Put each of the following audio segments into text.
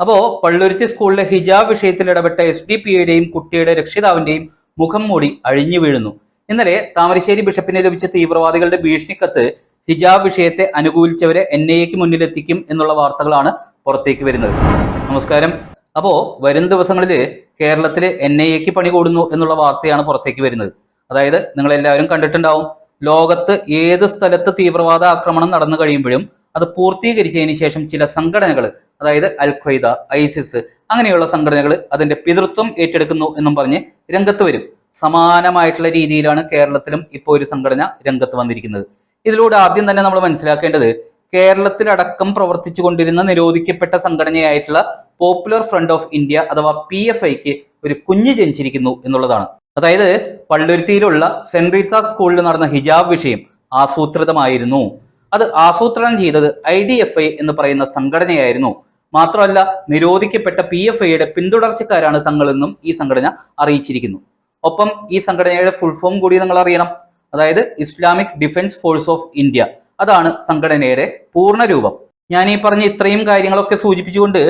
അപ്പോ പള്ളുരുത്തി സ്കൂളിലെ ഹിജാബ് വിഷയത്തിൽ ഇടപെട്ട SDP-യുടെയും കുട്ടിയുടെ രക്ഷിതാവിന്റെയും മുഖം മൂടി അഴിഞ്ഞു വീഴുന്നു. ഇന്നലെ താമരശ്ശേരി ബിഷപ്പിനെ ലഭിച്ച തീവ്രവാദികളുടെ ഭീഷണിക്കത്ത് ഹിജാബ് വിഷയത്തെ അനുകൂലിച്ചവരെ NIA-ക്ക് മുന്നിലെത്തിക്കും എന്നുള്ള വാർത്തകളാണ് പുറത്തേക്ക് വരുന്നത്. നമസ്കാരം. അപ്പോ വരും ദിവസങ്ങളിൽ കേരളത്തിൽ NIA-ക്ക് പണി കൂടുന്നു എന്നുള്ള വാർത്തയാണ് പുറത്തേക്ക് വരുന്നത്. അതായത് നിങ്ങൾ എല്ലാവരും കണ്ടിട്ടുണ്ടാവും, ലോകത്ത് ഏത് സ്ഥലത്ത് തീവ്രവാദ ആക്രമണം നടന്നു കഴിയുമ്പോഴും അത് പൂർത്തീകരിച്ചതിന് ശേഷം ചില സംഘടനകൾ, അതായത് അൽ-ഖ്വയ്ദ, ISIS അങ്ങനെയുള്ള സംഘടനകൾ അതിന്റെ പിതൃത്വം ഏറ്റെടുക്കുന്നു എന്നും പറഞ്ഞ് രംഗത്ത് വരും. സമാനമായിട്ടുള്ള രീതിയിലാണ് കേരളത്തിലും ഇപ്പോൾ ഒരു സംഘടന രംഗത്ത് വന്നിരിക്കുന്നത്. ഇതിലൂടെ ആദ്യം തന്നെ നമ്മൾ മനസ്സിലാക്കേണ്ടത് കേരളത്തിലടക്കം പ്രവർത്തിച്ചു കൊണ്ടിരുന്ന നിരോധിക്കപ്പെട്ട സംഘടനയായിട്ടുള്ള പോപ്പുലർ ഫ്രണ്ട് ഓഫ് ഇന്ത്യ അഥവാ PFIക്ക് ഒരു കുഞ്ഞ് ജനിച്ചിരിക്കുന്നു എന്നുള്ളതാണ്. അതായത് പള്ളുരുത്തിയിലുള്ള സെന്റ് റീത്ത സ്കൂളിൽ നടന്ന ഹിജാബ് വിഷയം ആസൂത്രിതമായിരുന്നു. അത് ആസൂത്രണം ചെയ്തത് IDFI എന്ന് പറയുന്ന സംഘടനയായിരുന്നു. മാത്രമല്ല, നിരോധിക്കപ്പെട്ട PFIയുടെ പിന്തുടർച്ചക്കാരാണ് തങ്ങളെന്നും ഈ സംഘടന അറിയിച്ചിരിക്കുന്നു. ഒപ്പം ഈ സംഘടനയുടെ ഫുൾ ഫോം കൂടി നിങ്ങൾ അറിയണം. അതായത് Islamic defence force of India, അതാണ് സംഘടനയുടെ പൂർണ്ണ രൂപം. ഞാൻ ഈ പറഞ്ഞ ഇത്രയും കാര്യങ്ങളൊക്കെ സൂചിപ്പിച്ചുകൊണ്ട്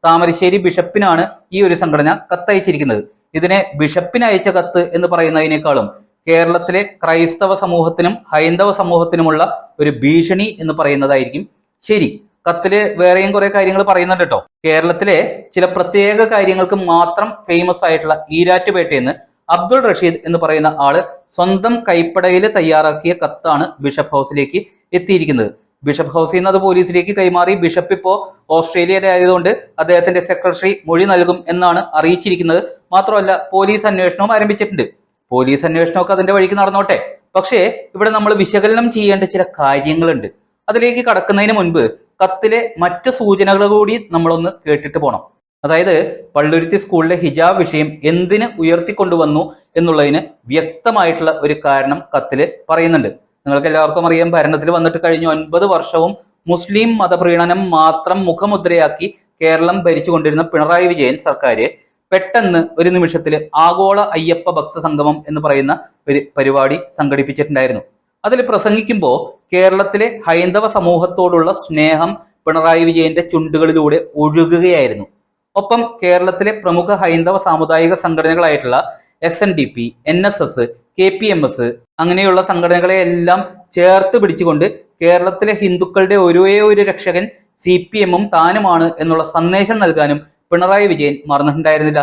താമരശ്ശേരി ബിഷപ്പിനാണ് ഈ ഒരു സംഘടന കത്തയച്ചിരിക്കുന്നത്. ഇതിനെ ബിഷപ്പിന് അയച്ച കത്ത് എന്ന് പറയുന്നതിനേക്കാളും കേരളത്തിലെ ക്രൈസ്തവ സമൂഹത്തിനും ഹൈന്ദവ സമൂഹത്തിനുമുള്ള ഒരു ഭീഷണി എന്ന് പറയുന്നതായിരിക്കും ശരി. കത്തില് വേറെയും കുറെ കാര്യങ്ങൾ പറയുന്നുണ്ട് കേട്ടോ. കേരളത്തിലെ ചില പ്രത്യേക കാര്യങ്ങൾക്ക് മാത്രം ഫേമസ് ആയിട്ടുള്ള ഈരാറ്റുപേട്ടയെന്ന് അബ്ദുൾ റഷീദ് എന്ന് പറയുന്ന ആള് സ്വന്തം കൈപ്പടയിൽ തയ്യാറാക്കിയ കത്താണ് ബിഷപ്പ് ഹൗസിലേക്ക് എത്തിയിരിക്കുന്നത്. ബിഷപ്പ് ഹൗസിൽ നിന്ന് അത് പോലീസിലേക്ക് കൈമാറി. ബിഷപ്പ് ഇപ്പോ ഓസ്ട്രേലിയയിലായതുകൊണ്ട് അദ്ദേഹത്തിന്റെ സെക്രട്ടറി മൊഴി നൽകും എന്നാണ് അറിയിച്ചിരിക്കുന്നത്. മാത്രമല്ല, പോലീസ് അന്വേഷണവും ആരംഭിച്ചിട്ടുണ്ട്. പോലീസ് അന്വേഷണമൊക്കെ അതിന്റെ വഴിക്ക് നടന്നോട്ടെ. പക്ഷേ ഇവിടെ നമ്മൾ വിശകലനം ചെയ്യേണ്ട ചില കാര്യങ്ങളുണ്ട്. അതിലേക്ക് കടക്കുന്നതിന് മുൻപ് കത്തിലെ മറ്റു സൂചനകൾ കൂടി നമ്മളൊന്ന് കേട്ടിട്ട് പോകണം. അതായത് പള്ളുരുത്തി സ്കൂളിലെ ഹിജാബ് വിഷയം എന്തിന് ഉയർത്തിക്കൊണ്ടുവന്നു എന്നുള്ളതിന് വ്യക്തമായിട്ടുള്ള ഒരു കാരണം കത്തില് പറയുന്നുണ്ട്. നിങ്ങൾക്ക് എല്ലാവർക്കും അറിയാം, ഭരണത്തിൽ വന്നിട്ട് കഴിഞ്ഞ 9 വർഷവും മുസ്ലിം മതപ്രീണനം മാത്രം മുഖമുദ്രയാക്കി കേരളം ഭരിച്ചുകൊണ്ടിരുന്ന പിണറായി വിജയൻ സർക്കാർ പെട്ടെന്ന് ഒരു നിമിഷത്തിൽ ആഗോള അയ്യപ്പ ഭക്ത സംഗമം എന്ന് പറയുന്ന ഒരു പരിപാടി സംഘടിപ്പിച്ചിട്ടുണ്ടായിരുന്നു. അതിൽ പ്രസംഗിക്കുമ്പോൾ കേരളത്തിലെ ഹൈന്ദവ സമൂഹത്തോടുള്ള സ്നേഹം പിണറായി വിജയന്റെ ചുണ്ടുകളിലൂടെ ഒഴുകുകയായിരുന്നു. ഒപ്പം കേരളത്തിലെ പ്രമുഖ ഹൈന്ദവ സാമുദായിക സംഘടനകളായിട്ടുള്ള SNDP, NSS, KPMS അങ്ങനെയുള്ള സംഘടനകളെ എല്ലാം ചേർത്ത് പിടിച്ചുകൊണ്ട് കേരളത്തിലെ ഹിന്ദുക്കളുടെ ഒരേ ഒരു രക്ഷകൻ CPM-ഉം താനുമാണ് എന്നുള്ള സന്ദേശം നൽകാനും പിണറായി വിജയൻ മറന്നിട്ടുണ്ടായിരുന്നില്ല.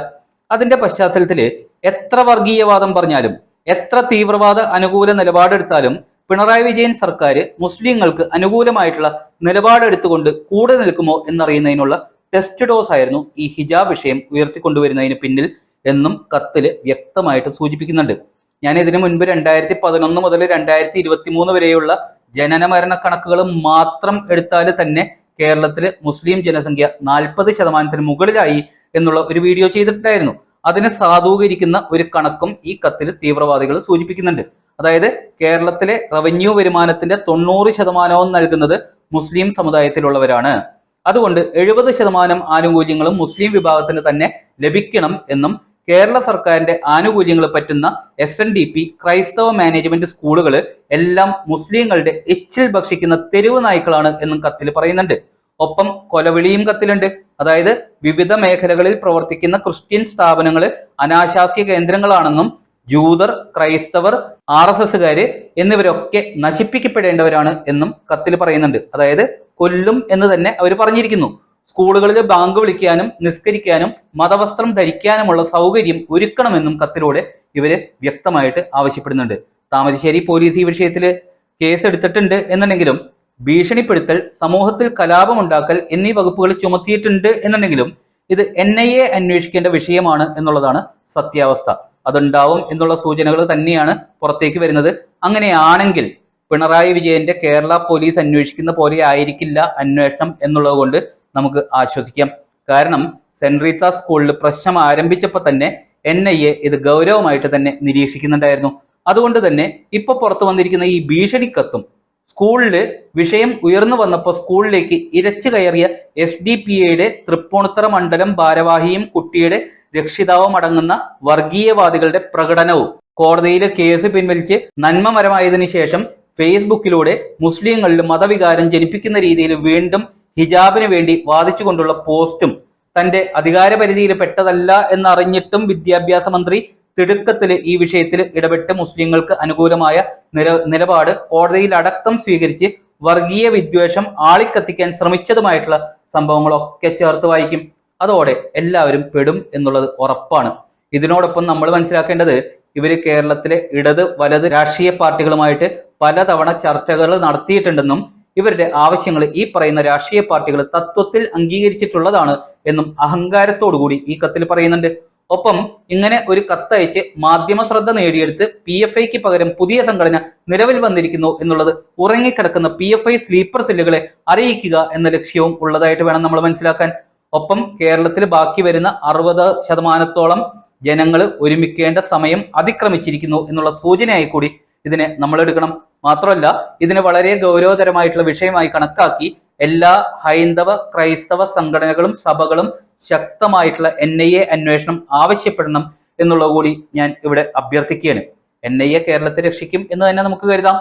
അതിന്റെ പശ്ചാത്തലത്തില് എത്ര വർഗീയവാദം പറഞ്ഞാലും എത്ര തീവ്രവാദ അനുകൂല നിലപാടെടുത്താലും പിണറായി വിജയൻ സർക്കാർ മുസ്ലിങ്ങൾക്ക് അനുകൂലമായിട്ടുള്ള നിലപാടെടുത്തുകൊണ്ട് കൂടെ നിൽക്കുമോ എന്നറിയുന്നതിനുള്ള ടെസ്റ്റ് ഡോസ് ആയിരുന്നു ഈ ഹിജാബ് വിഷയം ഉയർത്തിക്കൊണ്ടുവരുന്നതിന് പിന്നിൽ എന്നും കത്തില് വ്യക്തമായിട്ട് സൂചിപ്പിക്കുന്നുണ്ട്. ഞാൻ ഇതിനു മുൻപ് 2011 മുതൽ 2023 വരെയുള്ള ജനന മരണ കണക്കുകൾ മാത്രം എടുത്താൽ തന്നെ കേരളത്തില് മുസ്ലിം ജനസംഖ്യ 40% മുകളിലായി എന്നുള്ള ഒരു വീഡിയോ ചെയ്തിട്ടുണ്ടായിരുന്നു. അതിനെ സാധൂകരിക്കുന്ന ഒരു കണക്കും ഈ കത്തിൽ തീവ്രവാദികൾ സൂചിപ്പിക്കുന്നുണ്ട്. അതായത് കേരളത്തിലെ റവന്യൂ വരുമാനത്തിന്റെ 90% നൽകുന്നത് മുസ്ലിം സമുദായത്തിലുള്ളവരാണ്. അതുകൊണ്ട് 70% ആനുകൂല്യങ്ങളും മുസ്ലിം വിഭാഗത്തിന് തന്നെ ലഭിക്കണം എന്നും കേരള സർക്കാരിന്റെ ആനുകൂല്യങ്ങൾ പറ്റുന്ന SNDP ക്രൈസ്തവ മാനേജ്മെന്റ് സ്കൂളുകൾ എല്ലാം മുസ്ലിങ്ങളുടെ എച്ചിൽ ഭക്ഷിക്കുന്ന തെരുവ് നായ്ക്കളാണ് എന്നും കത്തിൽ പറയുന്നുണ്ട്. ഒപ്പം കൊലവിളിയും കത്തിലുണ്ട്. അതായത് വിവിധ മേഖലകളിൽ പ്രവർത്തിക്കുന്ന ക്രിസ്ത്യൻ സ്ഥാപനങ്ങൾ അനാശാസ്യ കേന്ദ്രങ്ങളാണെന്നും ജൂതർ, ക്രൈസ്തവർ, RSSകാര് എന്നിവരൊക്കെ നശിപ്പിക്കപ്പെടേണ്ടവരാണ് എന്നും കത്തിൽ പറയുന്നുണ്ട്. അതായത് കൊല്ലും എന്ന് തന്നെ അവർ പറഞ്ഞിരിക്കുന്നു. സ്കൂളുകളിൽ ബാങ്ക് വിളിക്കാനും നിസ്കരിക്കാനും മതവസ്ത്രം ധരിക്കാനുമുള്ള സൗകര്യം ഒരുക്കണമെന്നും കത്തിലൂടെ ഇവര് വ്യക്തമായിട്ട് ആവശ്യപ്പെടുന്നുണ്ട്. താമരശ്ശേരി പോലീസ് ഈ വിഷയത്തിൽ കേസ് എടുത്തിട്ടുണ്ട് എന്നുണ്ടെങ്കിലും ഭീഷണിപ്പെടുത്തൽ, സമൂഹത്തിൽ കലാപമുണ്ടാക്കൽ എന്നീ വകുപ്പുകൾ ചുമത്തിയിട്ടുണ്ട് എന്നുണ്ടെങ്കിലും ഇത് NIA അന്വേഷിക്കേണ്ട വിഷയമാണ് എന്നുള്ളതാണ് സത്യാവസ്ഥ. അതുണ്ടാവും എന്നുള്ള സൂചനകൾ തന്നെയാണ് പുറത്തേക്ക് വരുന്നത്. അങ്ങനെയാണെങ്കിൽ പിണറായി വിജയന്റെ കേരള പോലീസ് അന്വേഷിക്കുന്ന പോലെ ആയിരിക്കില്ല അന്വേഷണം എന്നുള്ളത് കൊണ്ട് നമുക്ക് ആശ്വസിക്കാം. കാരണം സെന്റ് റീത്ത സ്കൂളിൽ പ്രശ്നം ആരംഭിച്ചപ്പോൾ തന്നെ NIA ഇത് ഗൗരവമായിട്ട് തന്നെ നിരീക്ഷിക്കുന്നുണ്ടായിരുന്നു. അതുകൊണ്ട് തന്നെ ഇപ്പൊ പുറത്തു വന്നിരിക്കുന്ന ഈ ഭീഷണിക്കത്തും സ്കൂളില് വിഷയം ഉയർന്നു വന്നപ്പോൾ സ്കൂളിലേക്ക് ഇരച്ചു കയറിയ SDP-യുടെ തൃപ്പൂണിത്തറ മണ്ഡലം ഭാരവാഹിയും കുട്ടിയുടെ രക്ഷിതാവും അടങ്ങുന്ന വർഗീയവാദികളുടെ പ്രകടനവും കോടതിയിലെ കേസ് പിൻവലിച്ച് നന്മമരമായതിനു ശേഷം ഫേസ്ബുക്കിലൂടെ മുസ്ലിങ്ങളിൽ മതവികാരം ജനിപ്പിക്കുന്ന രീതിയിൽ വീണ്ടും ഹിജാബിന് വേണ്ടി വാദിച്ചുകൊണ്ടുള്ള പോസ്റ്റും തന്റെ അധികാര പരിധിയിൽ പെട്ടതല്ല എന്നറിഞ്ഞിട്ടും വിദ്യാഭ്യാസ മന്ത്രി തിടുക്കത്തിൽ ഈ വിഷയത്തിൽ ഇടപെട്ട് മുസ്ലിങ്ങൾക്ക് അനുകൂലമായ നിലപാട് കോടതിയിൽ അടക്കം സ്വീകരിച്ച് വർഗീയ വിദ്വേഷം ആളിക്കത്തിക്കാൻ ശ്രമിച്ചതുമായിട്ടുള്ള സംഭവങ്ങളൊക്കെ ചേർത്ത് വായിക്കും. അതോടെ എല്ലാവരും പെടും എന്നുള്ളത് ഉറപ്പാണ്. ഇതിനോടൊപ്പം നമ്മൾ മനസ്സിലാക്കേണ്ടത് ഇവര് കേരളത്തിലെ ഇടത് വലത് രാഷ്ട്രീയ പാർട്ടികളുമായിട്ട് പലതവണ ചർച്ചകൾ നടത്തിയിട്ടുണ്ടെന്നും ഇവരുടെ ആവശ്യങ്ങൾ ഈ പറയുന്ന രാഷ്ട്രീയ പാർട്ടികൾ തത്വത്തിൽ അംഗീകരിച്ചിട്ടുള്ളതാണ് എന്നും അഹങ്കാരത്തോടുകൂടി ഈ കത്തിൽ പറയുന്നുണ്ട്. ഒപ്പം ഇങ്ങനെ ഒരു കത്തയച്ച് മാധ്യമ ശ്രദ്ധ നേടിയെടുത്ത് PFIക്ക് പകരം പുതിയ സംഘടന നിലവിൽ വന്നിരിക്കുന്നു എന്നുള്ളത് ഉറങ്ങിക്കിടക്കുന്ന PFI സ്ലീപ്പർ സെല്ലുകളെ അറിയിക്കുക എന്ന ലക്ഷ്യവും ഉള്ളതായിട്ട് വേണം നമ്മൾ മനസ്സിലാക്കാൻ. ഒപ്പം കേരളത്തിൽ ബാക്കി വരുന്ന 60% ജനങ്ങൾ ഒരുമിക്കേണ്ട സമയം അതിക്രമിച്ചിരിക്കുന്നു എന്നുള്ള സൂചനയായി കൂടി ഇതിനെ നമ്മൾ എടുക്കണം. മാത്രമല്ല ഇതിനെ വളരെ ഗൗരവതരമായിട്ടുള്ള വിഷയമായി കണക്കാക്കി എല്ലാ ഹൈന്ദവ ക്രൈസ്തവ സംഘടനകളും സഭകളും ശക്തമായിട്ടുള്ള NIA അന്വേഷണം ആവശ്യപ്പെടണം എന്നുള്ളത് കൂടി ഞാൻ ഇവിടെ അഭ്യർത്ഥിക്കുകയാണ്. NIA കേരളത്തെ രക്ഷിക്കും എന്ന് തന്നെ നമുക്ക് കരുതാം.